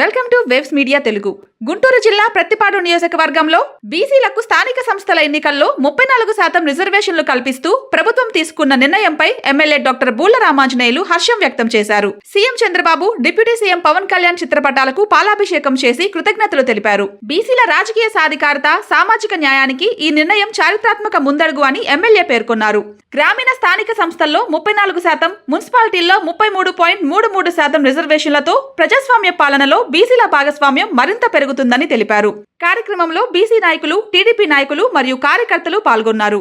Welcome to waves media Telugu. Guntur జిల్లా ప్రత్తిపాడు నియోజకవర్గంలో బీసీలకు స్థానిక సంస్థల ఎన్నికల్లో 34% రిజర్వేషన్లు కల్పిస్తూ ప్రభుత్వం తీసుకున్న నిర్ణయంపై ఎమ్మెల్యే డాక్టర్ బూళ్ల రామాంజనేయులు హర్షం వ్యక్తం చేశారు. CM Chandrababu, deputy CM Pawan Kalyan చిత్రపటాలకు పాలాభిషేకం చేసి కృతజ్ఞతలు తెలిపారు. బీసీల రాజకీయ సాధికారత, సామాజిక న్యాయానికి ఈ నిర్ణయం చారిత్రాత్మక ముందడుగు అని ఎమ్మెల్యే పేర్కొన్నారు. గ్రామీణ స్థానిక సంస్థల్లో 34%, మున్సిపాలిటీల్లో 33.33% రిజర్వేషన్లతో ప్రజాస్వామ్య పాలనలో బీసీల భాగస్వామ్యం మరింత పెరుగుతుందని తెలిపారు. కార్యక్రమంలో బీసీ నాయకులు, టీడీపీ నాయకులు మరియు కార్యకర్తలు పాల్గొన్నారు.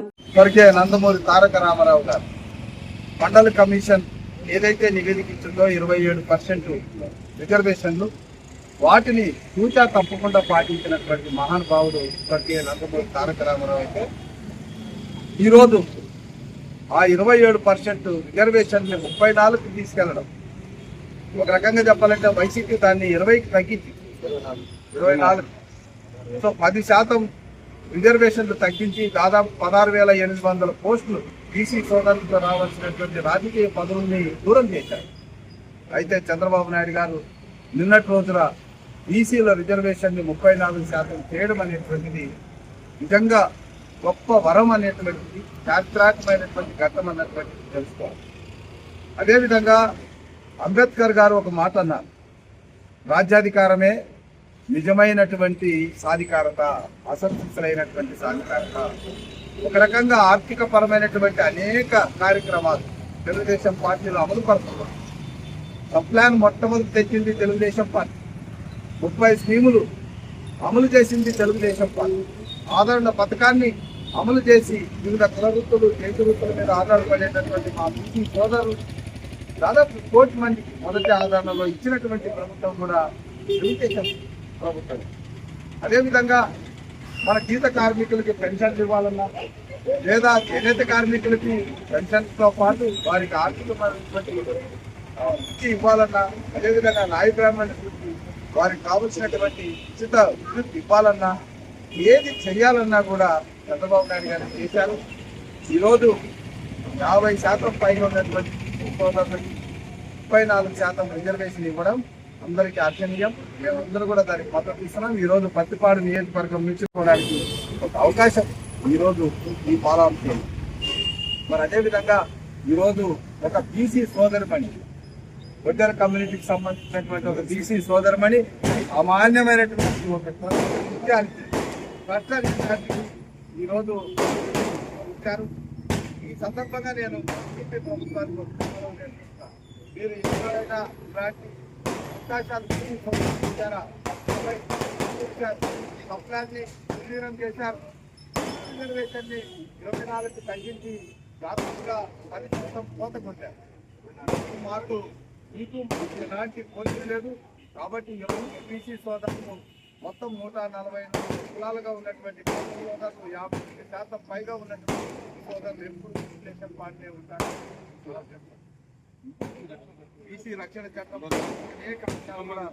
నందమూరి తారక రామారావు గారు మండల కమిషన్ ఏదైతే నివేదించిందో 27% రిజర్వేషన్లు, వాటిని తూచా తప్పకుండా పాటించినటువంటి మహానుభావుడు స్వర్గీయ నందమూరి తారక రామారావు అయితే ఈరోజు ఆ 27% రిజర్వేషన్ని 34కి తీసుకెళ్లడం, ఒక రకంగా చెప్పాలంటే వైసీపీ దాన్ని 20కి తగ్గించి 24, సో 10% రిజర్వేషన్లు తగ్గించి దాదాపు 16,800 పోస్టులు బీసీ సోదరులతో రావాల్సినటువంటి రాజకీయ పదవుల్ని దూరం చేశారు. అయితే చంద్రబాబు నాయుడు గారు నిన్నటి రోజున బీసీల రిజర్వేషన్ని 34% చేయడం అనేటువంటిది నిజంగా గొప్ప వరం అనేటువంటిది, చారిత్రాత్మకమైనటువంటి ఘట్టం అన్నటువంటిది తెలుసుకోవాలి. అదేవిధంగా అంబేద్కర్ గారు ఒక మాట అన్నారు, రాజ్యాధికారమే నిజమైనటువంటి సాధికారత, అసంతృప్తులైనటువంటి సాధికారత. ఒక రకంగా ఆర్థిక పరమైనటువంటి అనేక కార్యక్రమాలు తెలుగుదేశం పార్టీలో అమలు పడుతున్నారు. సప్లాన్ మొట్టమొదటి తెచ్చింది తెలుగుదేశం పార్టీ, 30 స్కీములు అమలు చేసింది తెలుగుదేశం పార్టీ. ఆదరణ పథకాన్ని అమలు చేసి వివిధ కుల వృత్తులు, చేతి వృత్తుల మీద ఆధారపడేటటువంటి మా బీసీ సోదరులు దాదాపు 1 కోటి మందికి మొదటి ఆదరణలో ఇచ్చినటువంటి ప్రభుత్వం కూడా తెలుగుదేశం ప్రభుత్వం. అదేవిధంగా మన గీత కార్మికులకి పెన్షన్లు ఇవ్వాలన్నా, లేదా చేనేత కార్మికులకి పెన్షన్తో పాటు వారికి ఆర్థికమైనటువంటి ఇవ్వాలన్నా, అదేవిధంగా నాయ బ్రాహ్మణులకి వారికి కావలసినటువంటి ఉచిత విద్యుత్ ఇవ్వాలన్నా, ఏది చేయాలన్నా కూడా చంద్రబాబు నాయుడు గారు చేశారు. ఈరోజు 50% పైగా ఉన్నటువంటి సోదరులకి 34% రిజర్వేషన్ ఇవ్వడం అందరికీ అర్చనీయం. మేమందరూ కూడా దానికి మద్దతు ఇస్తున్నాం. ఈరోజు ప్రత్తిపాడు నియోజకవర్గం నుంచి పోవడానికి ఒక అవకాశం ఈరోజు ఈ పాలాంశం. మరి అదేవిధంగా ఈరోజు ఒక బీసీ సోదరిమణి, వడ్డెర కమ్యూనిటీకి సంబంధించినటువంటి ఒక బీసీ సోదరిమణి అమాన్యమైనటువంటి ఒక విద్యార్థి ఈరోజు ఇచ్చారు. ఈ సందర్భంగా నేను ప్రభుత్వానికి మీరు ఎవరైనా ఇలాంటి అవకాశాలు ఇచ్చారా, సప్లాన్ని నిర్వీర్యం చేశారు. రిజర్వేషన్ని 24కి తగ్గించి దాదాపుగా 10% కోత కొట్టారు. మాకు మీకు ఎలాంటి పోలిక లేదు. కాబట్టి బీసీ సోదరులు మొత్తం 144 కులాలుగా ఉన్నటువంటి సోదరులు 50% పైగా ఉన్నటువంటి సోదరులు ఎప్పుడు తెలుగుదేశం పార్టీ ఉంటారు. బీసీ రక్షణ చట్టం అనేక అంశాలు కూడా